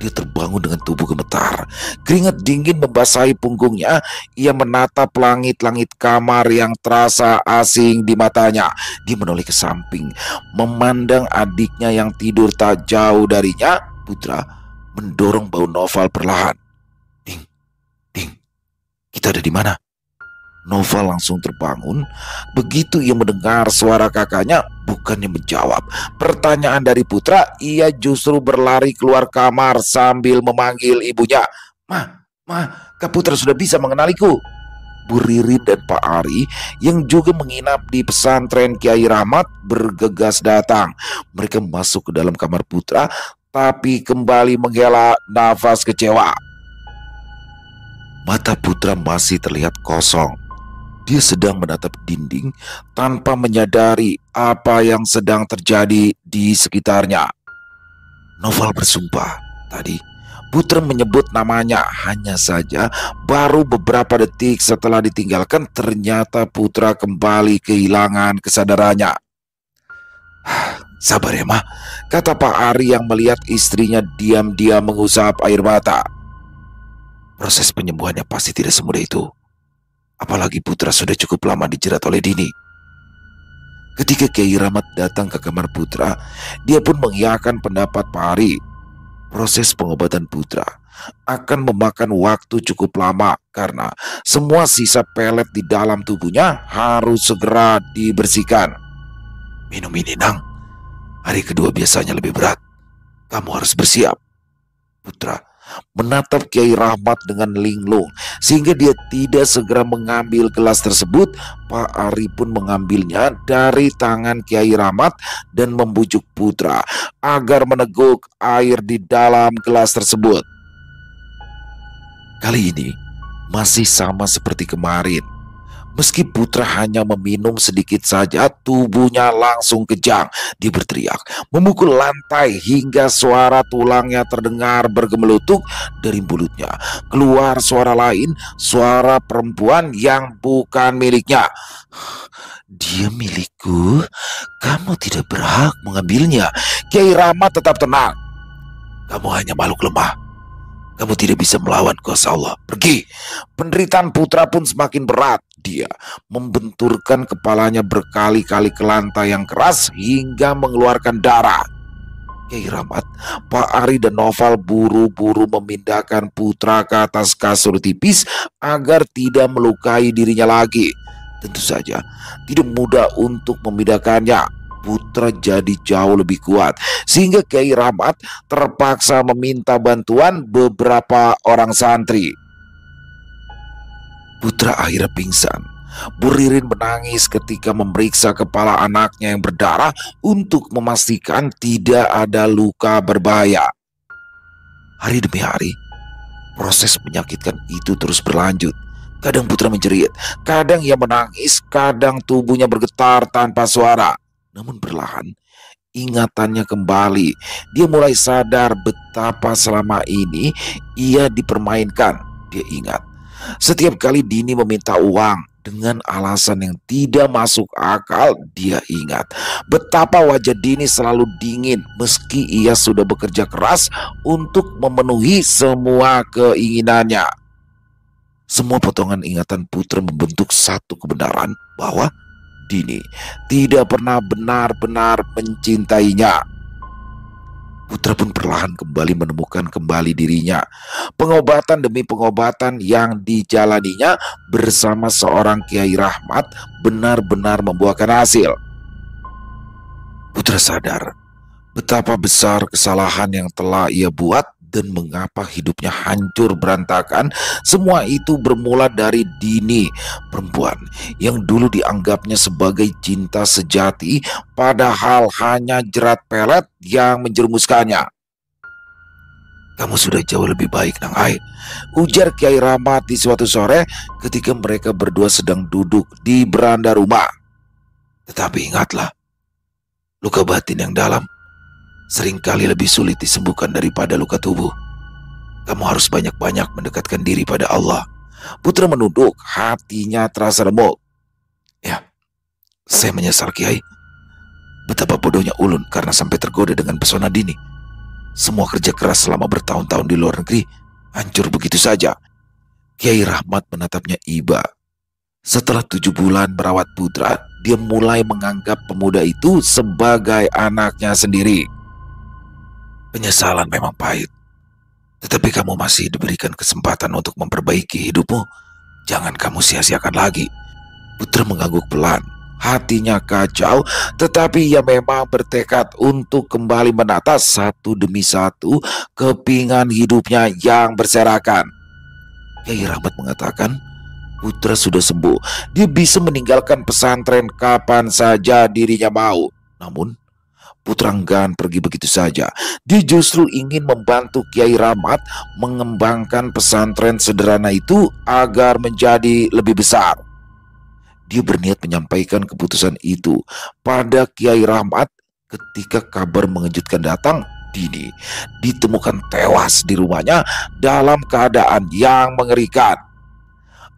Dia terbangun dengan tubuh gemetar. Keringat dingin membasahi punggungnya. Ia menatap langit-langit kamar yang terasa asing di matanya. Dia menoleh ke samping, memandang adiknya yang tidur tak jauh darinya. Putra mendorong bau Noval perlahan. Ding, ding, kita ada di mana? Noval langsung terbangun. Begitu ia mendengar suara kakaknya, bukannya menjawab pertanyaan dari putra, ia justru berlari keluar kamar sambil memanggil ibunya. Kak Putra sudah bisa mengenaliku. Bu Ririn dan Pak Ari yang juga menginap di pesantren Kiai Rahmat bergegas datang. Mereka masuk ke dalam kamar putra, tapi kembali menghela nafas kecewa. Mata putra masih terlihat kosong. Dia sedang menatap dinding tanpa menyadari apa yang sedang terjadi di sekitarnya. Noval bersumpah tadi putra menyebut namanya, hanya saja baru beberapa detik setelah ditinggalkan ternyata putra kembali kehilangan kesadarannya. Sabar ya, Ma, kata Pak Ari yang melihat istrinya diam-diam mengusap air mata. Proses penyembuhannya pasti tidak semudah itu. Apalagi putra sudah cukup lama dijerat oleh Dini. Ketika Kiai Rahmat datang ke kamar putra, dia pun mengiyakan pendapat Pak Ari. Proses pengobatan putra akan memakan waktu cukup lama karena semua sisa pelet di dalam tubuhnya harus segera dibersihkan. Minum ini, Nang. Hari kedua biasanya lebih berat. Kamu harus bersiap. Putra menatap Kiai Rahmat dengan linglung sehingga dia tidak segera mengambil gelas tersebut. Pak Ari pun mengambilnya dari tangan Kiai Rahmat dan membujuk Putra agar meneguk air di dalam gelas tersebut. Kali ini masih sama seperti kemarin. Meski Putra hanya meminum sedikit saja, tubuhnya langsung kejang. Dia berteriak, memukul lantai hingga suara tulangnya terdengar bergemelutuk dari mulutnya. Keluar suara lain, suara perempuan yang bukan miliknya. Dia milikku, kamu tidak berhak mengambilnya. Kiai Rahmat tetap tenang. Kamu hanya makhluk lemah. Kamu tidak bisa melawan kuasa Allah. Pergi. Penderitaan Putra pun semakin berat. Dia membenturkan kepalanya berkali-kali ke lantai yang keras hingga mengeluarkan darah. Kiai Rahmat, Pak Ari dan Noval buru-buru memindahkan Putra ke atas kasur tipis agar tidak melukai dirinya lagi. Tentu saja tidak mudah untuk memindahkannya. Putra jadi jauh lebih kuat sehingga Kiai Rahmat terpaksa meminta bantuan beberapa orang santri. Putra akhirnya pingsan. Bu Ririn menangis ketika memeriksa kepala anaknya yang berdarah untuk memastikan tidak ada luka berbahaya. Hari demi hari, proses menyakitkan itu terus berlanjut. Kadang Putra menjerit, kadang ia menangis, kadang tubuhnya bergetar tanpa suara. Namun perlahan, ingatannya kembali. Dia mulai sadar betapa selama ini ia dipermainkan. Dia ingat, setiap kali Dini meminta uang dengan alasan yang tidak masuk akal, dia ingat betapa wajah Dini selalu dingin meski ia sudah bekerja keras untuk memenuhi semua keinginannya. Semua potongan ingatan Putra membentuk satu kebenaran bahwa Dini tidak pernah benar-benar mencintainya. Putra pun perlahan kembali menemukan kembali dirinya. Pengobatan demi pengobatan yang dijalaninya bersama seorang Kiai Rahmat benar-benar membuahkan hasil. Putra sadar betapa besar kesalahan yang telah ia buat dan mengapa hidupnya hancur berantakan. Semua itu bermula dari Dini, perempuan yang dulu dianggapnya sebagai cinta sejati, padahal hanya jerat pelet yang menjerumuskannya. Kamu sudah jauh lebih baik, Nang Ai, ujar Kiai Rahmat di suatu sore ketika mereka berdua sedang duduk di beranda rumah. Tetapi ingatlah, luka batin yang dalam seringkali lebih sulit disembuhkan daripada luka tubuh. Kamu harus banyak-banyak mendekatkan diri pada Allah. Putra menunduk, hatinya terasa remuk. Ya, saya menyesal Kiai. Betapa bodohnya ulun karena sampai tergoda dengan pesona Dini. Semua kerja keras selama bertahun-tahun di luar negeri hancur begitu saja. Kiai Rahmat menatapnya iba. Setelah 7 bulan merawat Putra, dia mulai menganggap pemuda itu sebagai anaknya sendiri. Penyesalan memang pahit, tetapi kamu masih diberikan kesempatan untuk memperbaiki hidupmu. Jangan kamu sia-siakan lagi. Putra mengangguk pelan. Hatinya kacau, tetapi ia memang bertekad untuk kembali menata satu demi satu kepingan hidupnya yang berserakan. Kiai Rahmat mengatakan, Putra sudah sembuh. Dia bisa meninggalkan pesantren kapan saja dirinya mau. Namun Putra enggan pergi begitu saja. Dia justru ingin membantu Kiai Rahmat mengembangkan pesantren sederhana itu agar menjadi lebih besar. Dia berniat menyampaikan keputusan itu pada Kiai Rahmat ketika kabar mengejutkan datang. Dini ditemukan tewas di rumahnya dalam keadaan yang mengerikan.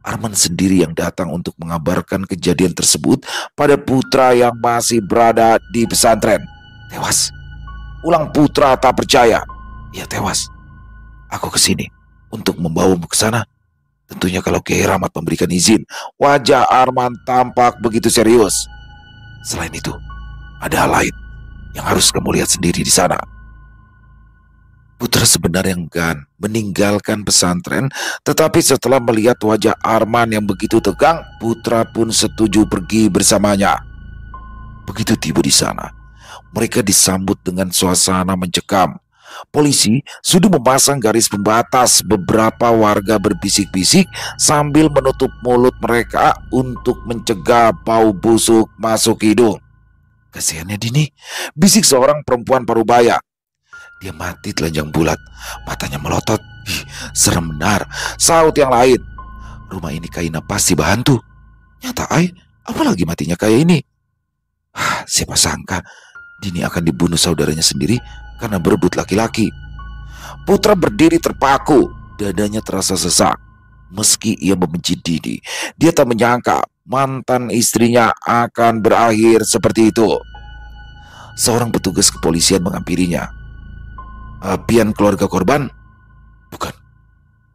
Arman sendiri yang datang untuk mengabarkan kejadian tersebut pada Putra yang masih berada di pesantren. Tewas? Ulang Putra tak percaya. Ia tewas. Aku kesini untuk membawamu ke sana. Tentunya kalau Kiai Rahmat memberikan izin. Wajah Arman tampak begitu serius. Selain itu, ada hal lain yang harus kamu lihat sendiri di sana. Putra sebenarnya enggan meninggalkan pesantren, tetapi setelah melihat wajah Arman yang begitu tegang, Putra pun setuju pergi bersamanya. Begitu tiba di sana, mereka disambut dengan suasana mencekam. Polisi sudah memasang garis pembatas. Beberapa warga berbisik-bisik sambil menutup mulut mereka untuk mencegah bau busuk masuk hidung. Kasihannya Dini, bisik seorang perempuan parubaya. Dia mati telanjang bulat, matanya melotot. Ih, serem benar, saut yang lain. Rumah ini Kaina pasti bahantu. Nyata apalagi matinya kayak ini. Siapa sangka Dini akan dibunuh saudaranya sendiri karena berebut laki-laki. Putra berdiri terpaku, dadanya terasa sesak. Meski ia membenci Dini, dia tak menyangka mantan istrinya akan berakhir seperti itu. Seorang petugas kepolisian menghampirinya. Pian keluarga korban? Bukan,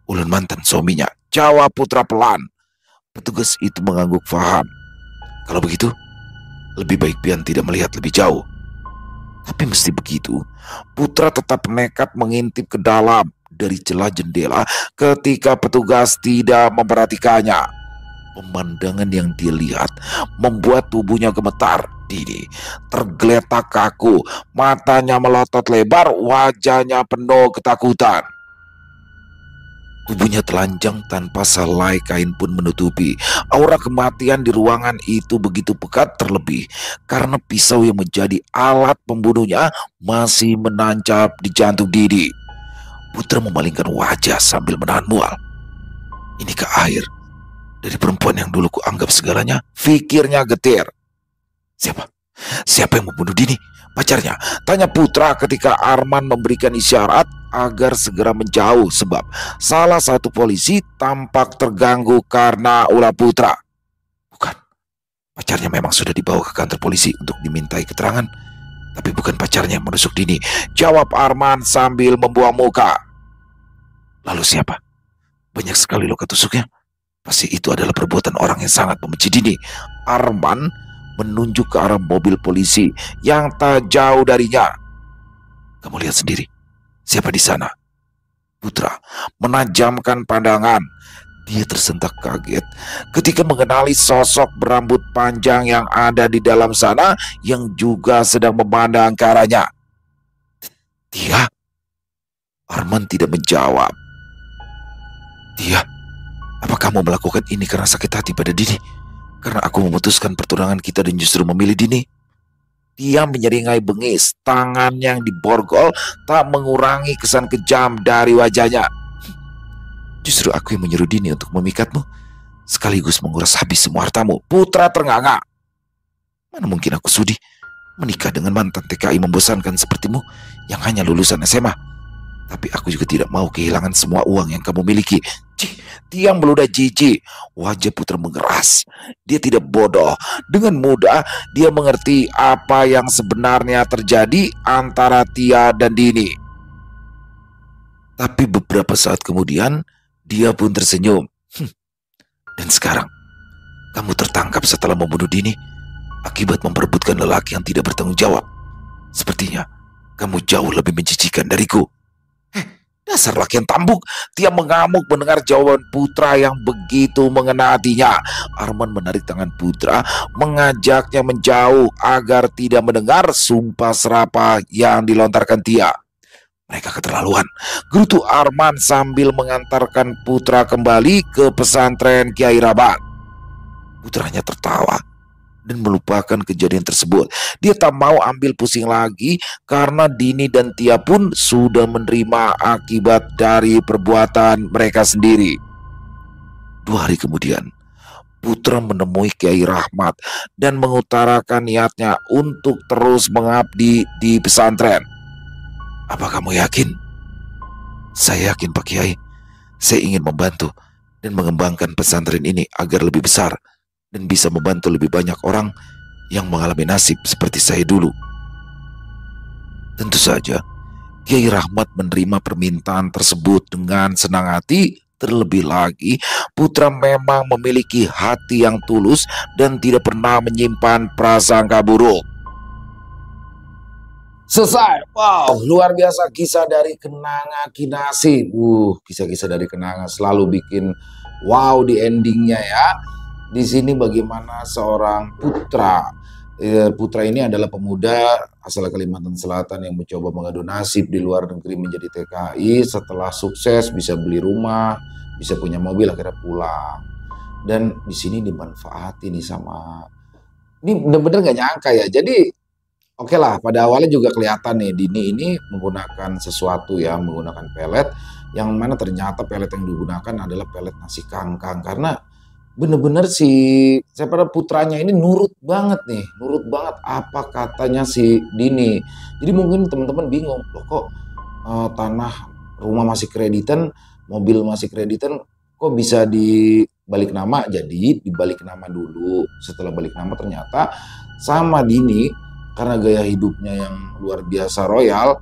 ulun mantan suaminya, jawab Putra pelan. Petugas itu mengangguk faham. Kalau begitu, lebih baik Pian tidak melihat lebih jauh. Tapi mesti begitu, Putra tetap nekat mengintip ke dalam dari celah jendela ketika petugas tidak memperhatikannya. Pemandangan yang dilihat membuat tubuhnya gemetar. Dini tergeletak kaku, matanya melotot lebar, wajahnya penuh ketakutan. Tubuhnya telanjang tanpa selai kain pun menutupi. Aura kematian di ruangan itu begitu pekat, terlebih karena pisau yang menjadi alat pembunuhnya masih menancap di jantung Didi. Putra memalingkan wajah sambil menahan mual. Inikah air dari perempuan yang dulu kuanggap segalanya? Pikirnya getir. Siapa yang membunuh Dini? Pacarnya, tanya Putra ketika Arman memberikan isyarat agar segera menjauh sebab salah satu polisi tampak terganggu karena ulah Putra. Bukan, pacarnya memang sudah dibawa ke kantor polisi untuk dimintai keterangan, tapi bukan pacarnya yang menusuk Dini, jawab Arman sambil membuang muka. Lalu siapa? Banyak sekali luka tusuknya. Pasti itu adalah perbuatan orang yang sangat membenci Dini. Arman menunjuk ke arah mobil polisi yang tak jauh darinya. Kamu lihat sendiri, siapa di sana? Putra menajamkan pandangan. Dia tersentak kaget ketika mengenali sosok berambut panjang yang ada di dalam sana yang juga sedang memandang ke arahnya. Dia? Arman tidak menjawab. Dia, apa kamu melakukan ini karena sakit hati pada Dini? Karena aku memutuskan pertunangan kita dan justru memilih Dini? Dia menyeringai bengis, tangan yang diborgol tak mengurangi kesan kejam dari wajahnya. Justru aku yang menyuruh Dini untuk memikatmu, sekaligus menguras habis semua hartamu. Putra ternganga. Mana mungkin aku sudi menikah dengan mantan TKI membosankan sepertimu yang hanya lulusan SMA. Tapi aku juga tidak mau kehilangan semua uang yang kamu miliki. Tiang meludah jijik. Wajah Putra mengeras. Dia tidak bodoh. Dengan mudah dia mengerti apa yang sebenarnya terjadi antara Tia dan Dini. Tapi beberapa saat kemudian dia pun tersenyum. Dan sekarang kamu tertangkap setelah membunuh Dini akibat memperebutkan lelaki yang tidak bertanggung jawab. Sepertinya kamu jauh lebih menjijikan dariku. Dasar laki yang tambuk. Tia mengamuk mendengar jawaban Putra yang begitu mengena hatinya. Arman menarik tangan Putra, mengajaknya menjauh agar tidak mendengar sumpah serapah yang dilontarkan Tia. Mereka keterlaluan, gerutu Arman sambil mengantarkan Putra kembali ke pesantren Kiai Rabat. Putranya tertawa dan melupakan kejadian tersebut. Dia tak mau ambil pusing lagi karena Dini dan Tia pun sudah menerima akibat dari perbuatan mereka sendiri. 2 hari kemudian, Putra menemui Kiai Rahmat dan mengutarakan niatnya untuk terus mengabdi di pesantren. Apa kamu yakin? Saya yakin Pak Kiai. Saya ingin membantu dan mengembangkan pesantren ini agar lebih besar dan bisa membantu lebih banyak orang yang mengalami nasib seperti saya dulu. Tentu saja, Kiai Rahmat menerima permintaan tersebut dengan senang hati. Terlebih lagi, Putra memang memiliki hati yang tulus dan tidak pernah menyimpan prasangka buruk. Selesai. Wow, luar biasa kisah dari Kenanga Kinasi. Kisah-kisah dari Kenanga selalu bikin wow di endingnya ya. Di sini bagaimana seorang putra. Putra ini adalah pemuda asal Kalimantan Selatan yang mencoba mengadu nasib di luar negeri menjadi TKI. Setelah sukses bisa beli rumah, bisa punya mobil, akhirnya pulang. Dan di sini dimanfaati nih sama, ini bener-bener gak nyangka ya. Jadi oke lah, pada awalnya juga kelihatan nih Dini ini menggunakan sesuatu ya, menggunakan pelet yang mana ternyata pelet yang digunakan adalah pelet nasi kangkang karena bener-bener si saya pada putranya ini nurut banget nih, nurut banget apa katanya si Dini. Jadi mungkin teman-teman bingung, loh kok tanah rumah masih kreditan, mobil masih kreditan, kok bisa dibalik nama? Jadi dibalik nama dulu. Setelah balik nama ternyata sama Dini karena gaya hidupnya yang luar biasa royal,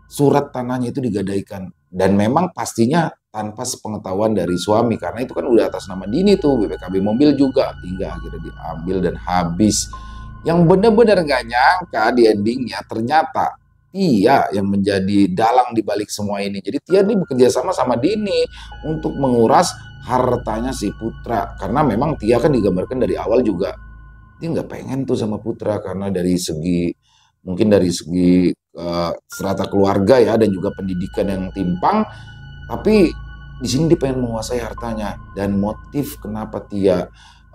surat tanahnya itu digadaikan dan memang pastinya tanpa sepengetahuan dari suami karena itu kan udah atas nama Dini tuh, BPKB mobil juga, hingga akhirnya diambil dan habis. Yang bener-bener gak nyangka di endingnya ternyata Tia yang menjadi dalang di balik semua ini. Jadi Tia ini bekerja sama Dini untuk menguras hartanya si putra karena memang Tia kan digambarkan dari awal juga dia nggak pengen tuh sama putra karena dari segi mungkin dari segi strata keluarga ya dan juga pendidikan yang timpang, tapi di sini dia pengen menguasai hartanya dan motif kenapa Tia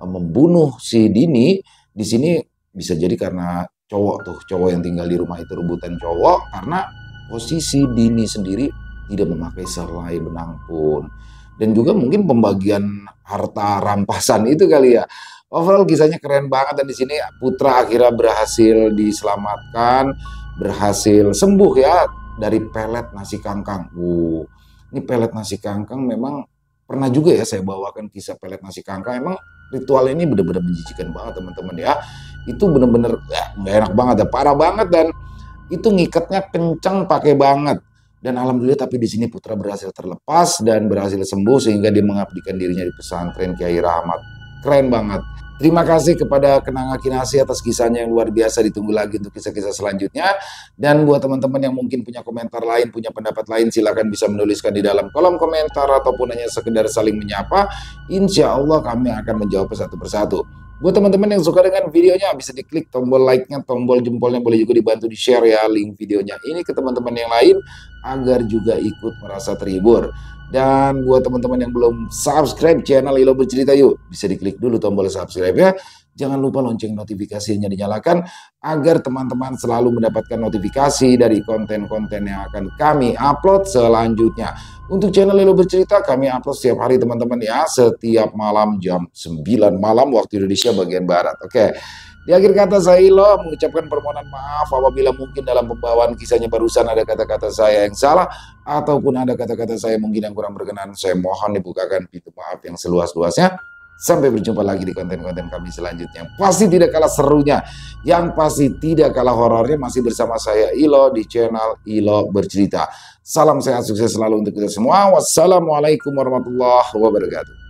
membunuh si Dini di sini bisa jadi karena cowok yang tinggal di rumah itu rebutan cowok karena posisi Dini sendiri tidak memakai selai benang pun dan juga mungkin pembagian harta rampasan itu kali ya. Overall kisahnya keren banget dan di sini putra akhirnya berhasil diselamatkan, berhasil sembuh ya dari pelet nasi kangkang. Ini pelet nasi kangkang memang pernah juga ya saya bawakan kisah pelet nasi kangkang. Emang ritual ini benar-benar menjijikan banget teman-teman ya. Itu benar-benar ya, nggak enak banget ya, parah banget dan itu ngikatnya kencang pakai banget. Dan alhamdulillah tapi di sini putra berhasil terlepas dan berhasil sembuh sehingga dia mengabdikan dirinya di pesantren Kiai Rahmat. Keren banget. Terima kasih kepada Kenanga Kinasi atas kisahnya yang luar biasa. Ditunggu lagi untuk kisah-kisah selanjutnya. Dan buat teman-teman yang mungkin punya komentar lain, punya pendapat lain, silakan bisa menuliskan di dalam kolom komentar ataupun hanya sekedar saling menyapa. Insya Allah kami akan menjawab satu persatu. Buat teman-teman yang suka dengan videonya, bisa diklik tombol like-nya, tombol jempolnya, boleh juga dibantu di-share ya link videonya ini ke teman-teman yang lain agar juga ikut merasa terhibur. Dan buat teman-teman yang belum subscribe channel Ilo Bercerita Yuk, bisa diklik dulu tombol subscribe ya. Jangan lupa lonceng notifikasinya dinyalakan agar teman-teman selalu mendapatkan notifikasi dari konten-konten yang akan kami upload selanjutnya. Untuk channel Ilo Bercerita kami upload setiap hari teman-teman ya, setiap malam jam 9 malam waktu Indonesia bagian Barat. Oke. Di akhir kata saya Ilo mengucapkan permohonan maaf apabila mungkin dalam pembawaan kisahnya barusan ada kata-kata saya yang salah ataupun ada kata-kata saya mungkin yang kurang berkenan. Saya mohon dibukakan pintu maaf yang seluas-luasnya. Sampai berjumpa lagi di konten-konten kami selanjutnya. Pasti tidak kalah serunya, yang pasti tidak kalah horornya masih bersama saya Ilo di channel Ilo Bercerita. Salam sehat sukses selalu untuk kita semua. Wassalamualaikum warahmatullahi wabarakatuh.